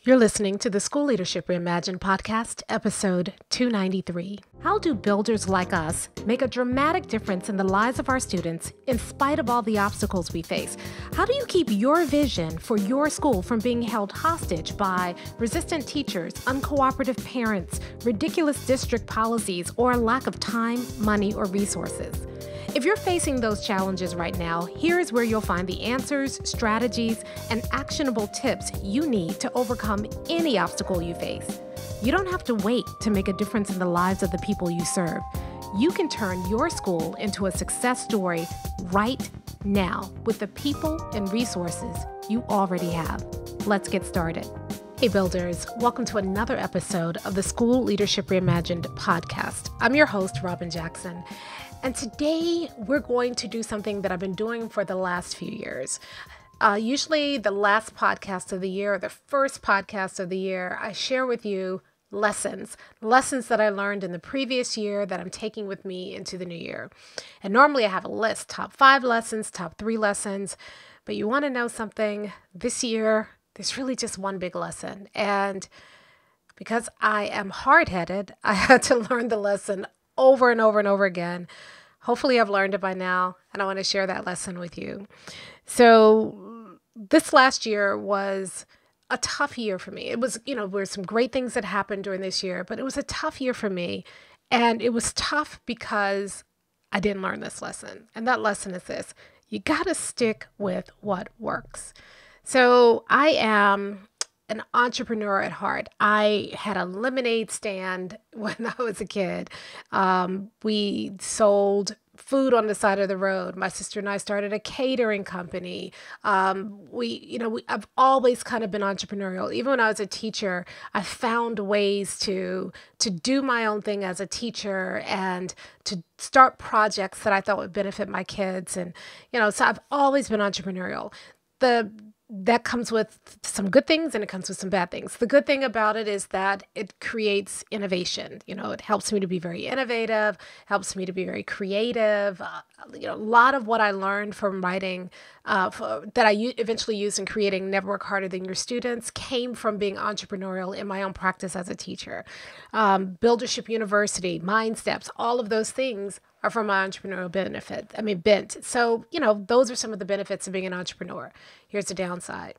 You're listening to the School Leadership Reimagined podcast, episode 293. How do builders like us make a dramatic difference in the lives of our students in spite of all the obstacles we face? How do you keep your vision for your school from being held hostage by resistant teachers, uncooperative parents, ridiculous district policies, or a lack of time, money, or resources? If you're facing those challenges right now, here's where you'll find the answers, strategies, and actionable tips you need to overcome any obstacle you face. You don't have to wait to make a difference in the lives of the people you serve. You can turn your school into a success story right now with the people and resources you already have. Let's get started. Hey builders, welcome to another episode of the School Leadership Reimagined podcast. I'm your host, Robin Jackson. And today we're going to do something that I've been doing for the last few years. Usually the last podcast of the year, or the first podcast of the year, I share with you lessons that I learned in the previous year that I'm taking with me into the new year. And normally I have a list, top 5 lessons, top 3 lessons, but you want to know something? This year, there's really just one big lesson. And because I am hard-headed, I had to learn the lesson over and over and over again. Hopefully I've learned it by now, and I want to share that lesson with you. So this last year was a tough year for me. It was, there were some great things that happened during this year, but it was a tough year for me. And it was tough because I didn't learn this lesson. And that lesson is this: you got to stick with what works. So I am an entrepreneur at heart. I had a lemonade stand when I was a kid. We sold food on the side of the road. My sister and I started a catering company. I've always kind of been entrepreneurial. Even when I was a teacher, I found ways to do my own thing as a teacher and to start projects that I thought would benefit my kids. And, so I've always been entrepreneurial. That comes with some good things and it comes with some bad things. The good thing about it is that it creates innovation. It helps me to be very innovative, helps me to be very creative. A lot of what I learned from writing that I eventually used in creating Never Work Harder Than Your Students came from being entrepreneurial in my own practice as a teacher. Buildership University, Mind Steps, all of those things are from my entrepreneurial bent. So, those are some of the benefits of being an entrepreneur. Here's the downside.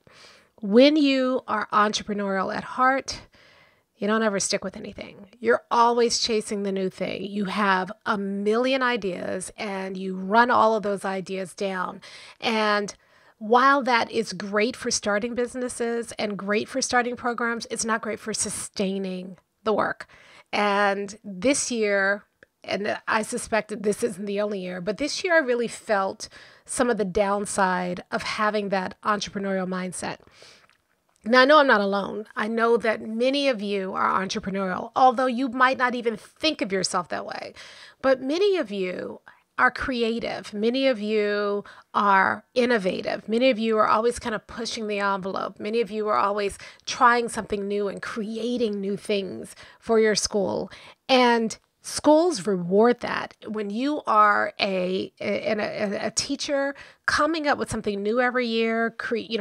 When you are entrepreneurial at heart, you don't ever stick with anything. You're always chasing the new thing. You have a million ideas and you run all of those ideas down. And while that is great for starting businesses and great for starting programs, it's not great for sustaining the work. And this year, and I suspect that this isn't the only year, but this year I really felt some of the downside of having that entrepreneurial mindset. Now, I know I'm not alone. I know that many of you are entrepreneurial, although you might not even think of yourself that way. But many of you are creative. Many of you are innovative. Many of you are always kind of pushing the envelope. Many of you are always trying something new and creating new things for your school. And schools reward that. When you are a teacher coming up with something new every year,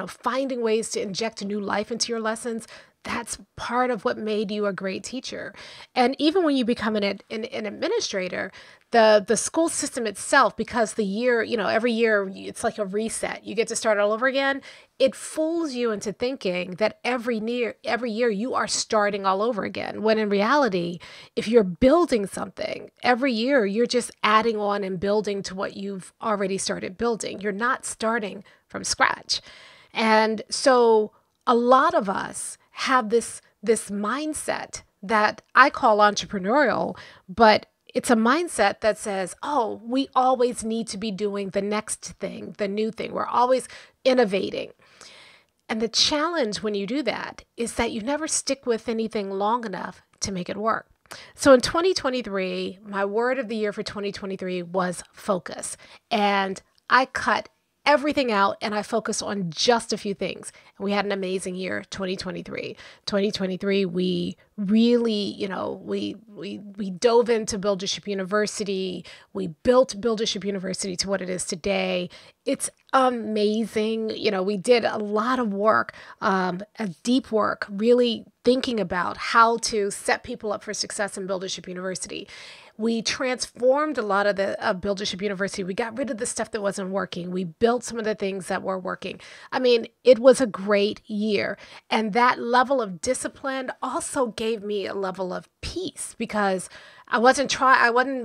finding ways to inject new life into your lessons, that's part of what made you a great teacher. And even when you become an administrator, the school system itself, because the year, every year it's like a reset. You get to start all over again. It fools you into thinking that every year you are starting all over again. When in reality, if you're building something, every year you're just adding on and building to what you've already started building. You're not starting from scratch. And so a lot of us have this mindset that I call entrepreneurial, but it's a mindset that says, oh, we always need to be doing the next thing, the new thing. We're always innovating. And the challenge when you do that is that you never stick with anything long enough to make it work. So in 2023, my word of the year for 2023 was focus. And I cut everything out and I focused on just a few things. And we had an amazing year, 2023. 2023, we really, we dove into Buildership University. We built Buildership University to what it is today. It's Amazing. We did a lot of work, a deep work, really thinking about how to set people up for success in Buildership University. We transformed a lot of the Buildership University. We got rid of the stuff that wasn't working. We built some of the things that were working. I mean, it was a great year. And that level of discipline also gave me a level of peace because I wasn't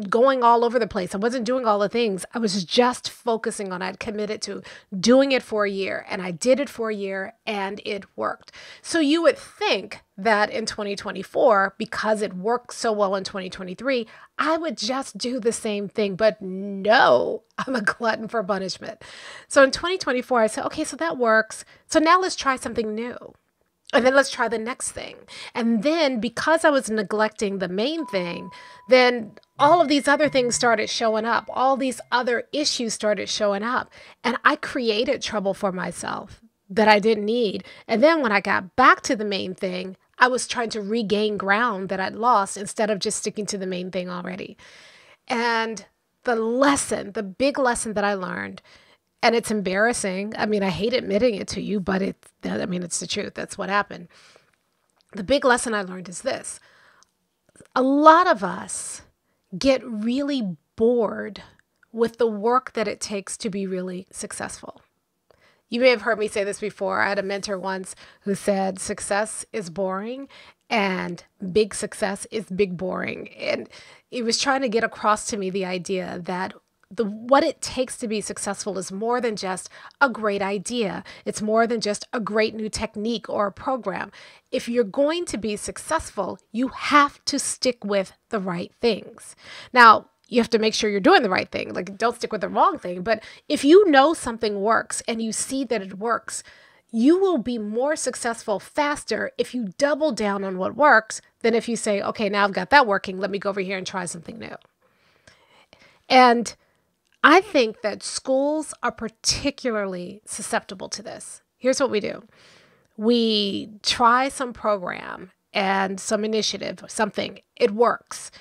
going all over the place. I wasn't doing all the things. I was just focusing on, I'd committed to doing it for a year, and I did it for a year and it worked. So you would think that in 2024, because it worked so well in 2023, I would just do the same thing, but no, I'm a glutton for punishment. So in 2024, I said, okay, so that works. So now let's try something new. And then let's try the next thing. And then because I was neglecting the main thing, then all of these other things started showing up. All these other issues started showing up. And I created trouble for myself that I didn't need. And then when I got back to the main thing, I was trying to regain ground that I'd lost instead of just sticking to the main thing already. And the big lesson that I learned, and it's embarrassing. I mean, I hate admitting it to you, but it's the truth. That's what happened. The big lesson I learned is this. A lot of us get really bored with the work that it takes to be really successful. You may have heard me say this before. I had a mentor once who said success is boring and big success is big boring. And he was trying to get across to me the idea that what it takes to be successful is more than just a great idea. It's more than just a great new technique or a program. If you're going to be successful, you have to stick with the right things. Now, you have to make sure you're doing the right thing. Like, don't stick with the wrong thing. But if you know something works and you see that it works, you will be more successful faster if you double down on what works than if you say, okay, now I've got that working. Let me go over here and try something new. And I think that schools are particularly susceptible to this. Here's what we do. We try some program and some initiative, something, it works.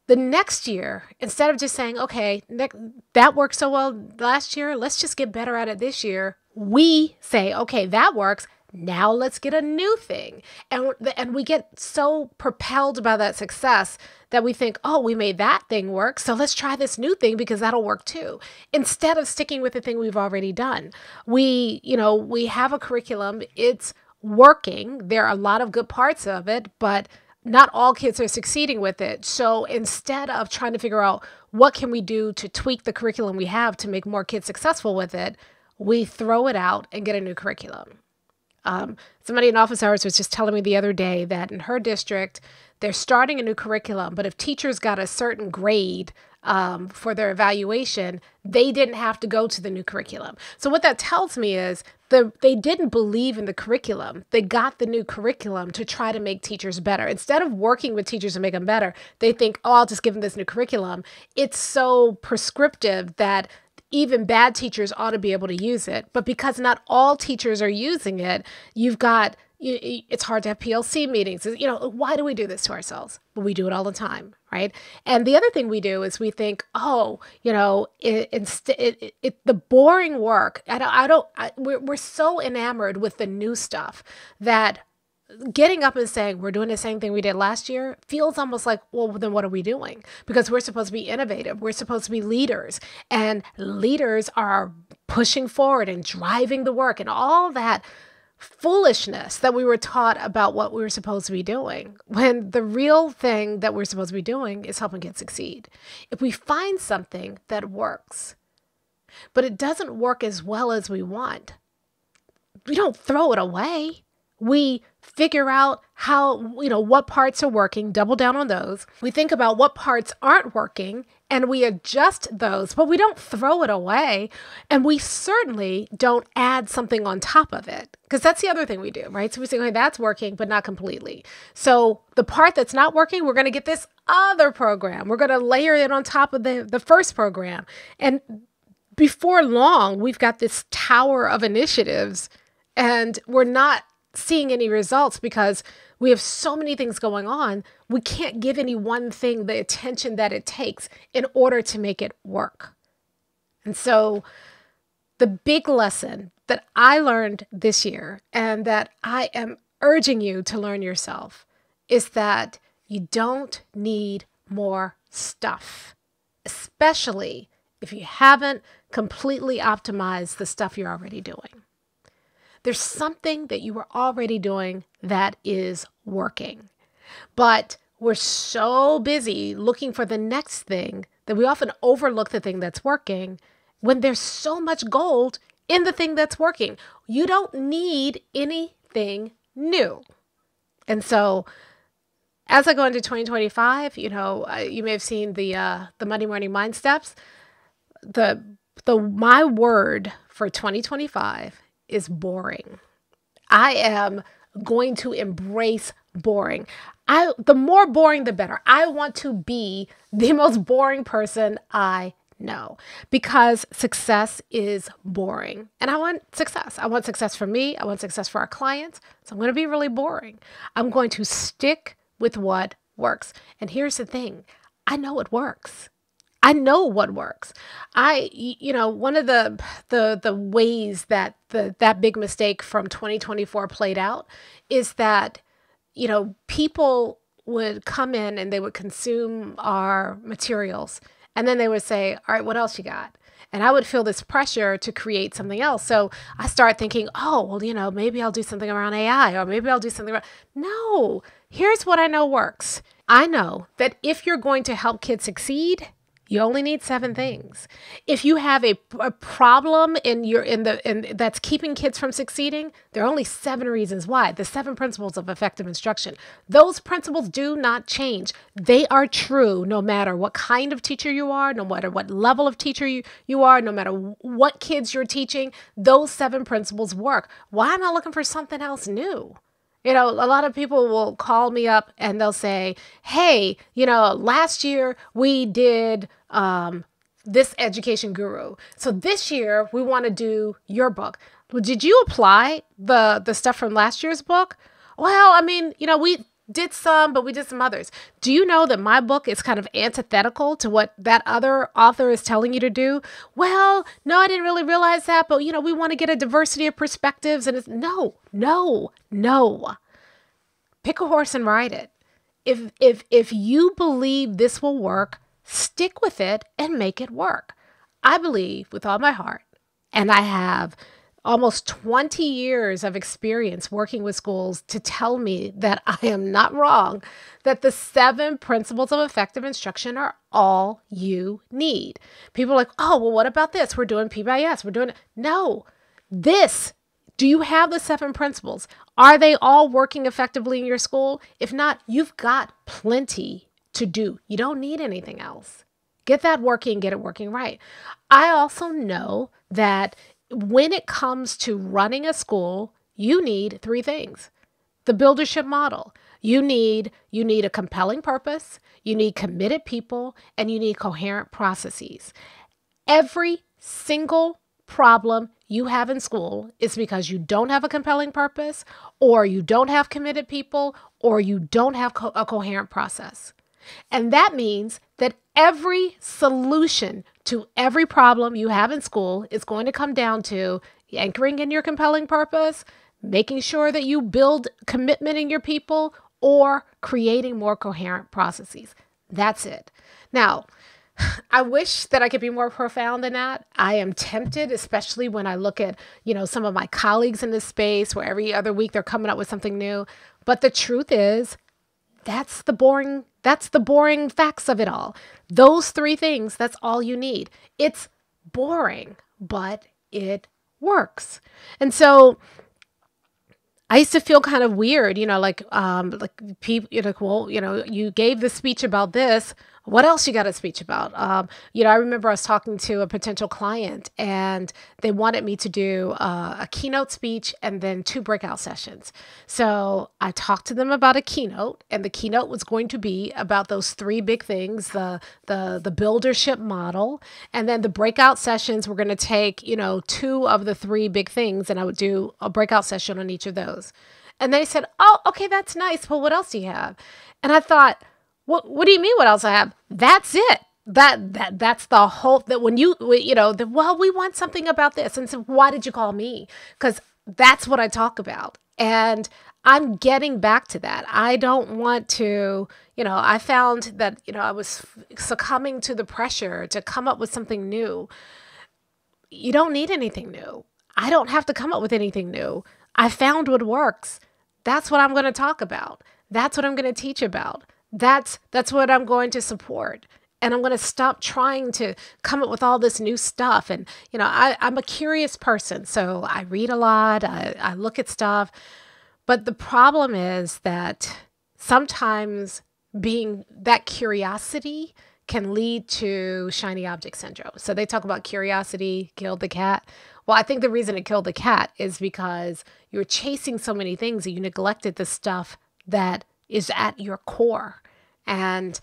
The next year, instead of just saying, okay, that worked so well last year, let's just get better at it this year, we say, okay, that works. Now let's get a new thing. And we get so propelled by that success that we think, oh, we made that thing work, so let's try this new thing because that'll work too. Instead of sticking with the thing we've already done. We have a curriculum. It's working. There are a lot of good parts of it, but not all kids are succeeding with it. So instead of trying to figure out what can we do to tweak the curriculum we have to make more kids successful with it, we throw it out and get a new curriculum. Somebody in office hours was just telling me the other day that in her district, they're starting a new curriculum, but if teachers got a certain grade for their evaluation, they didn't have to go to the new curriculum. So what that tells me is they didn't believe in the curriculum. They got the new curriculum to try to make teachers better. Instead of working with teachers to make them better, they think, oh, I'll just give them this new curriculum. It's so prescriptive that even bad teachers ought to be able to use it. But because not all teachers are using it, it's hard to have PLC meetings. Why do we do this to ourselves? Well, we do it all the time, right? And the other thing we do is we think, the boring work. We're so enamored with the new stuff that getting up and saying we're doing the same thing we did last year feels almost like, well, then what are we doing? Because we're supposed to be innovative. We're supposed to be leaders. And leaders are pushing forward and driving the work and all that foolishness that we were taught about what we were supposed to be doing, when the real thing that we're supposed to be doing is helping kids succeed. If we find something that works, but it doesn't work as well as we want, we don't throw it away. We figure out what parts are working, double down on those. We think about what parts aren't working and we adjust those, but we don't throw it away. And we certainly don't add something on top of it, because that's the other thing we do, right? So we say, okay, that's working, but not completely. So the part that's not working, we're going to get this other program. We're going to layer it on top of the first program. And before long, we've got this tower of initiatives and we're not seeing any results because we have so many things going on. We can't give any one thing the attention that it takes in order to make it work. And so The big lesson that I learned this year and that I am urging you to learn yourself is that you don't need more stuff, especially if you haven't completely optimized the stuff you're already doing. There's something that you are already doing that is working, but we're so busy looking for the next thing that we often overlook the thing that's working when there's so much gold in the thing that's working. You don't need anything new. And so as I go into 2025, you may have seen the Monday Morning Mind Steps. My word for 2025 is boring. I am going to embrace boring. The more boring, the better. I want to be the most boring person I know, because success is boring. And I want success. I want success for me. I want success for our clients. So I'm going to be really boring. I'm going to stick with what works. And here's the thing. I know it works. I know what works. One of the ways that that big mistake from 2024 played out is that, people would come in and they would consume our materials. And then they would say, all right, what else you got? And I would feel this pressure to create something else. So I start thinking, maybe I'll do something around AI, or maybe I'll do something around. No, here's what I know works. I know that if you're going to help kids succeed, you only need 7 things. If you have a problem that's keeping kids from succeeding, there are only 7 reasons why. The 7 principles of effective instruction. Those principles do not change. They are true no matter what kind of teacher you are, no matter what level of teacher you are, no matter what kids you're teaching. Those 7 principles work. Why am I looking for something else new? A lot of people will call me up and they'll say, hey, last year we did this education guru. So this year we want to do your book. Well, did you apply the stuff from last year's book? Well, we did some, but we did some others. Do you know that my book is kind of antithetical to what that other author is telling you to do? Well, no, I didn't really realize that, but we want to get a diversity of perspectives. And it's no. Pick a horse and ride it. If you believe this will work, stick with it and make it work. I believe with all my heart, and I have almost 20 years of experience working with schools to tell me that I am not wrong, that the 7 principles of effective instruction are all you need. People are like, oh, well, what about this? We're doing PBIS. We're doing it. No, do you have the 7 principles? Are they all working effectively in your school? If not, you've got plenty to do. You don't need anything else. Get that working, get it working right. I also know that when it comes to running a school, you need 3 things. The Buildership model. You need a compelling purpose, you need committed people, and you need coherent processes. Every single problem you have in school is because you don't have a compelling purpose, or you don't have committed people, or you don't have a coherent process. And that means that every solution to every problem you have in school is going to come down to anchoring in your compelling purpose, making sure that you build commitment in your people, or creating more coherent processes. That's it. Now, I wish that I could be more profound than that. I am tempted, especially when I look at, some of my colleagues in this space where every other week they're coming up with something new. But the truth is, that's the boring facts of it all. Those 3 things, that's all you need. It's boring, but it works. And so I used to feel kind of weird, people, you gave the speech about this. What else you got a speech about? I remember I was talking to a potential client and they wanted me to do a keynote speech and then 2 breakout sessions. So I talked to them about a keynote, and the keynote was going to be about those 3 big things, the Buildership model. And then the breakout sessions were going to take, 2 of the 3 big things, and I would do a breakout session on each of those. And they said, oh, okay, that's nice. Well, what else do you have? And I thought, what do you mean what else I have? That's it. That's the whole, that when well, we want something about this. And so why did you call me? Because that's what I talk about. And I'm getting back to that. I don't want to, I found that, I was succumbing to the pressure to come up with something new. You don't need anything new. I don't have to come up with anything new. I found what works. That's what I'm going to talk about. That's what I'm going to teach about. That's what I'm going to support. And I'm going to stop trying to come up with all this new stuff. And, I'm a curious person. So I read a lot. I look at stuff. But the problem is that sometimes being that curiosity can lead to shiny object syndrome. So they talk about curiosity killed the cat. Well, I think the reason it killed the cat is because you were chasing so many things that you neglected the stuff that is at your core. And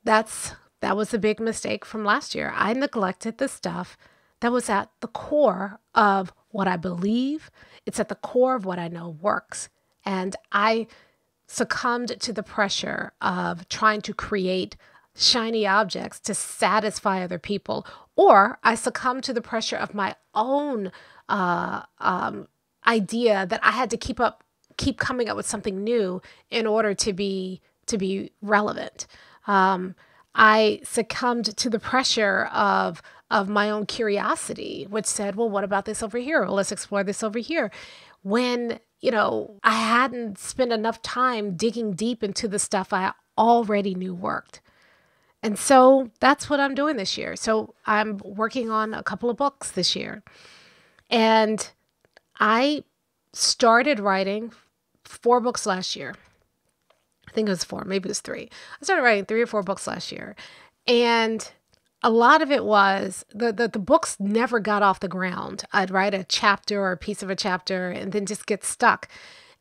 that was a big mistake from last year. I neglected the stuff that was at the core of what I believe. It's at the core of what I know works. And I succumbed to the pressure of trying to create shiny objects to satisfy other people, or I succumbed to the pressure of my own idea that I had to keep coming up with something new in order to be relevant. I succumbed to the pressure of my own curiosity, which said, well, what about this over here? Well, let's explore this over here. When, I hadn't spent enough time digging deep into the stuff I already knew worked. And so that's what I'm doing this year. So I'm working on a couple of books this year. And I started writing 4 books last year. I think it was 4, maybe it was 3. I started writing 3 or 4 books last year. And a lot of it was, the books never got off the ground. I'd write a chapter or a piece of a chapter and then just get stuck.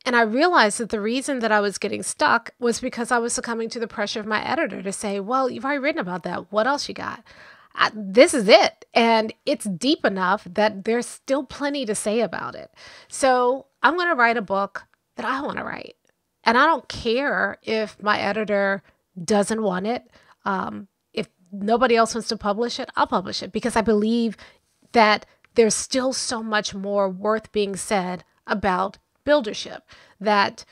And I realized that the reason that I was getting stuck was because I was succumbing to the pressure of my editor to say, well, you've already written about that. What else you got? This is it. And it's deep enough that there's still plenty to say about it. So I'm going to write a book that I want to write. And I don't care if my editor doesn't want it. If nobody else wants to publish it, I'll publish it, because I believe that there's still so much more worth being said about Buildership, that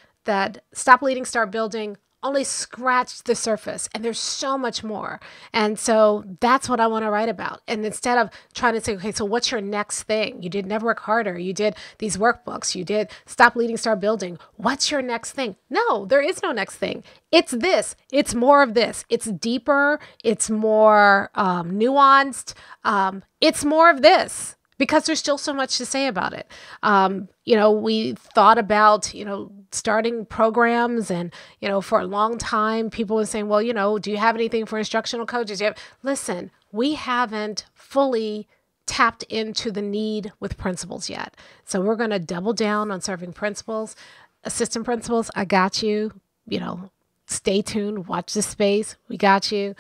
Stop Leading, Start Building only scratched the surface, and there's so much more. And so that's what I want to write about. And instead of trying to say, okay, so what's your next thing? You did Never Work Harder. You did these workbooks. You did Stop Leading, Start Building. What's your next thing? No, there is no next thing. It's this. It's more of this. It's deeper. It's more nuanced. It's more of this. Because there's still so much to say about it. We thought about, starting programs, and, for a long time, people were saying, well, do you have anything for instructional coaches? Listen, we haven't fully tapped into the need with principals yet. So we're going to double down on serving principals, assistant principals. I got you, stay tuned, watch this space. We got you.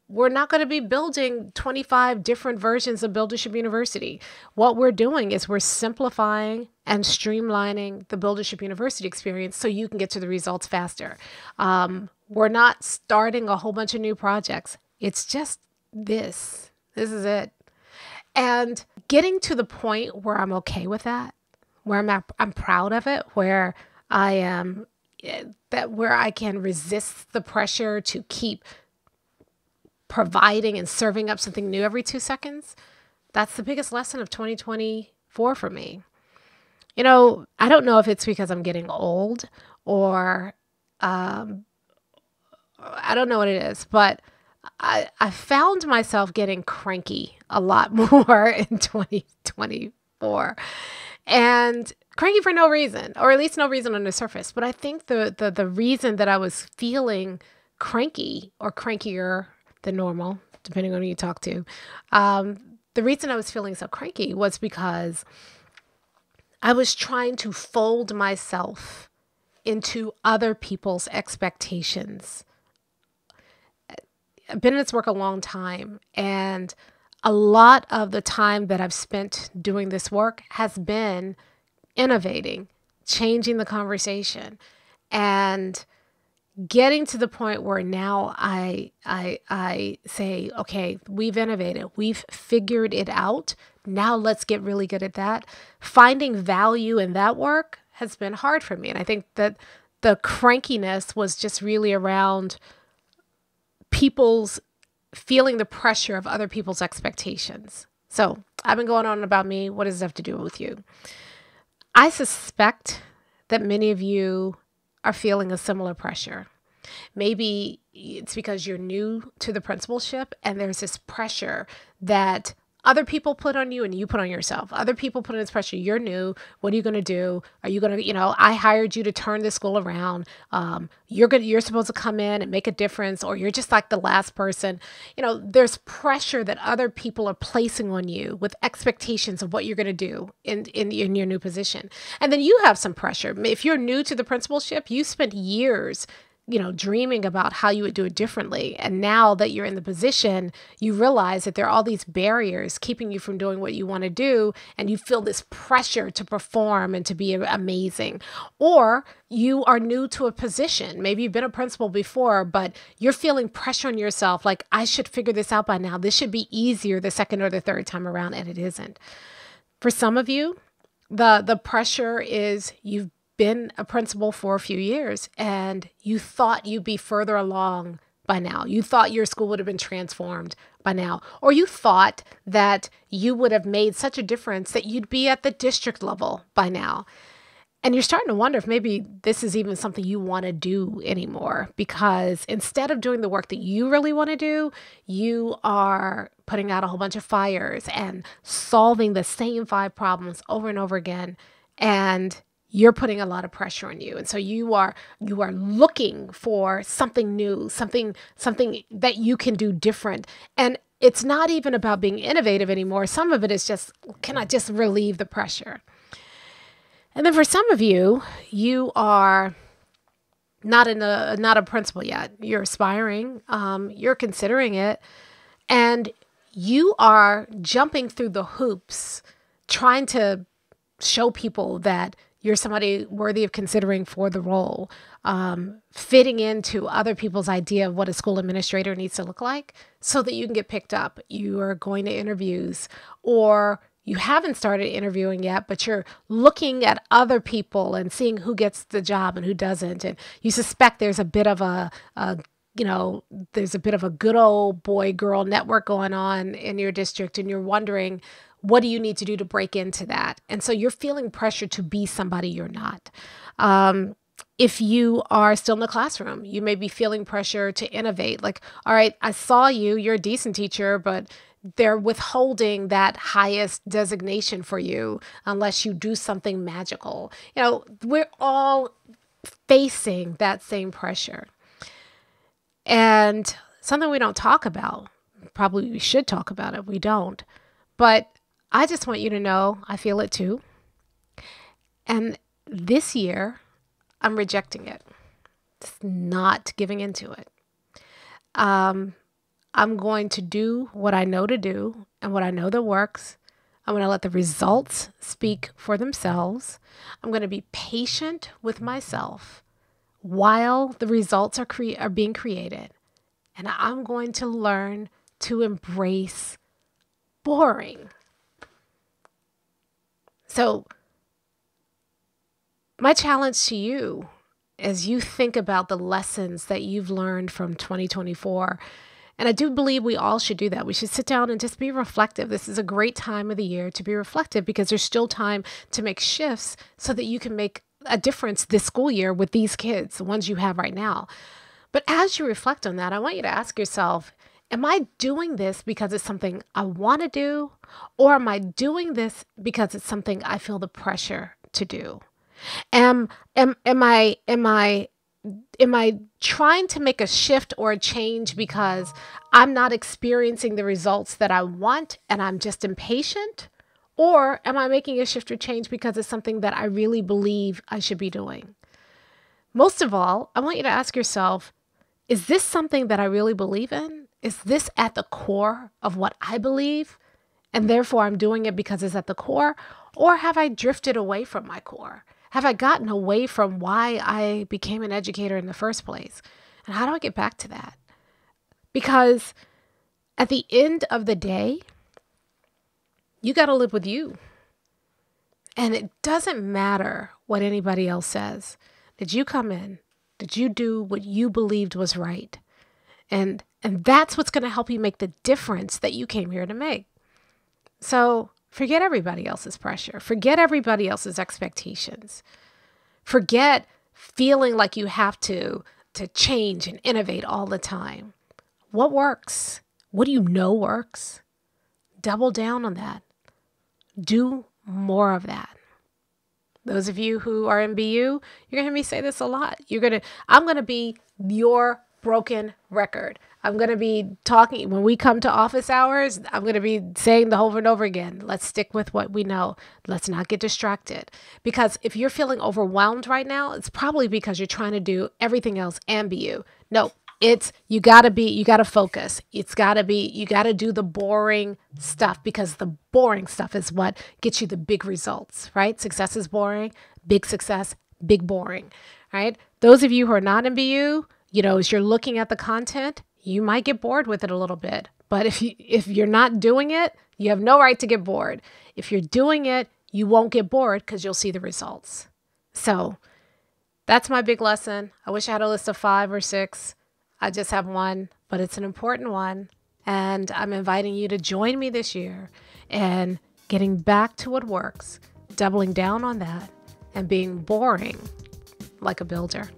We're not going to be building 25 different versions of Buildership University. What we're doing is we're simplifying and streamlining the Buildership University experience so you can get to the results faster. We're not starting a whole bunch of new projects. It's just this. This is it. And getting to the point where I'm okay with that, where I'm proud of it, where I am, where I can resist the pressure to keep providing and serving up something new every 2 seconds. That's the biggest lesson of 2024 for me. I don't know if it's because I'm getting old or I don't know what it is, but I found myself getting cranky a lot more in 2024, and cranky for no reason, or at least no reason on the surface. But I think the reason that I was feeling cranky or crankier than normal, depending on who you talk to. The reason I was feeling so cranky was because I was trying to fold myself into other people's expectations. I've been in this work a long time, and a lot of the time that I've spent doing this work has been innovating, changing the conversation, and getting to the point where now I say, okay, we've innovated, we've figured it out. Now let's get really good at that. Finding value in that work has been hard for me. And I think that the crankiness was just really around people's feeling the pressure of other people's expectations. So I've been going on about me. What does it have to do with you? I suspect that many of you are feeling a similar pressure. Maybe it's because you're new to the principalship and there's this pressure that other people put on you and you put on yourself. Other people put in this pressure. You're new. What are you going to do? Are you going to, I hired you to turn the school around. You're supposed to come in and make a difference, or you're just like the last person. There's pressure that other people are placing on you with expectations of what you're going to do in your new position. And then you have some pressure. If you're new to the principalship, you spent years dreaming about how you would do it differently. And now that you're in the position, you realize that there are all these barriers keeping you from doing what you want to do. And you feel this pressure to perform and to be amazing. Or you are new to a position. Maybe you've been a principal before, but you're feeling pressure on yourself. Like, I should figure this out by now. This should be easier the second or the third time around. And it isn't. For some of you, the pressure is you've been a principal for a few years and you thought you'd be further along by now. You thought your school would have been transformed by now, or you thought that you would have made such a difference that you'd be at the district level by now. And you're starting to wonder if maybe this is even something you want to do anymore, because instead of doing the work that you really want to do, you are putting out a whole bunch of fires and solving the same 5 problems over and over again. And you're putting a lot of pressure on you. And so you are looking for something new, something that you can do different. And it's not even about being innovative anymore. Some of it is just, can I just relieve the pressure? And then for some of you, you are not a principal yet. You're aspiring, you're considering it, and you are jumping through the hoops, trying to show people that you're somebody worthy of considering for the role, fitting into other people's idea of what a school administrator needs to look like so that you can get picked up. You are going to interviews, or you haven't started interviewing yet, but you're looking at other people and seeing who gets the job and who doesn't. And you suspect there's a bit of a good old boy-girl network going on in your district, and you're wondering, what do you need to do to break into that? And so you're feeling pressure to be somebody you're not. If you are still in the classroom, you may be feeling pressure to innovate. Like, all right, I saw you're a decent teacher, but they're withholding that highest designation for you unless you do something magical. We're all facing that same pressure. And something we don't talk about, probably we should talk about it, we don't. But I just want you to know I feel it too. And this year, I'm rejecting it. Just not giving into it. I'm going to do what I know to do and what I know that works. I'm going to let the results speak for themselves. I'm going to be patient with myself while the results are being created. And I'm going to learn to embrace boring. So my challenge to you, as you think about the lessons that you've learned from 2024, and I do believe we all should do that. We should sit down and just be reflective. This is a great time of the year to be reflective, because there's still time to make shifts so that you can make a difference this school year with these kids, the ones you have right now. But as you reflect on that, I want you to ask yourself, am I doing this because it's something I want to do, or am I doing this because it's something I feel the pressure to do? Am I trying to make a shift or a change because I'm not experiencing the results that I want and I'm just impatient? Or am I making a shift or change because it's something that I really believe I should be doing? Most of all, I want you to ask yourself, is this something that I really believe in? Is this at the core of what I believe? And therefore I'm doing it because it's at the core? Or have I drifted away from my core? Have I gotten away from why I became an educator in the first place? And how do I get back to that? Because at the end of the day, you got to live with you. And it doesn't matter what anybody else says. Did you come in? Did you do what you believed was right? And that's what's going to help you make the difference that you came here to make. So forget everybody else's pressure. Forget everybody else's expectations. Forget feeling like you have to change and innovate all the time. What works? What do you know works? Double down on that. Do more of that. Those of you who are in BU, you're going to hear me say this a lot. I'm going to be your broken record. I'm going to be talking, when we come to office hours, I'm going to be saying the over and over again, let's stick with what we know. Let's not get distracted. Because if you're feeling overwhelmed right now, it's probably because you're trying to do everything else and BU. No, you got to focus. You got to do the boring stuff, because the boring stuff is what gets you the big results, right? Success is boring, big success, big boring, right? Those of you who are not in BU, as you're looking at the content, you might get bored with it a little bit. But if you're not doing it, you have no right to get bored. If you're doing it, you won't get bored because you'll see the results. So that's my big lesson. I wish I had a list of 5 or 6. I just have one, but it's an important one. And I'm inviting you to join me this year in getting back to what works, doubling down on that, and being boring like a builder.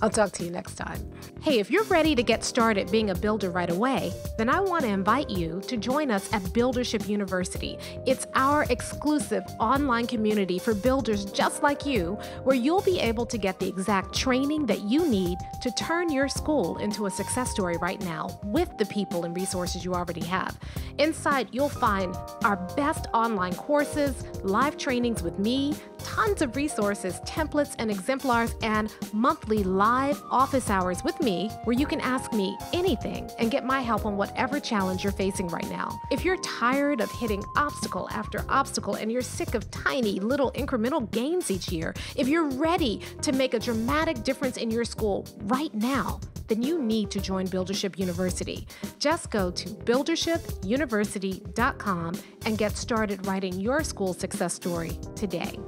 I'll talk to you next time. Hey, if you're ready to get started being a builder right away, then I want to invite you to join us at Buildership University. It's our exclusive online community for builders just like you, where you'll be able to get the exact training that you need to turn your school into a success story right now with the people and resources you already have. Inside, you'll find our best online courses, live trainings with me, tons of resources, templates, and exemplars, and monthly live office hours with me, where you can ask me anything and get my help on whatever challenge you're facing right now. If you're tired of hitting obstacle after obstacle and you're sick of tiny little incremental gains each year, if you're ready to make a dramatic difference in your school right now, then you need to join Buildership University. Just go to buildershipuniversity.com and get started writing your school success story today.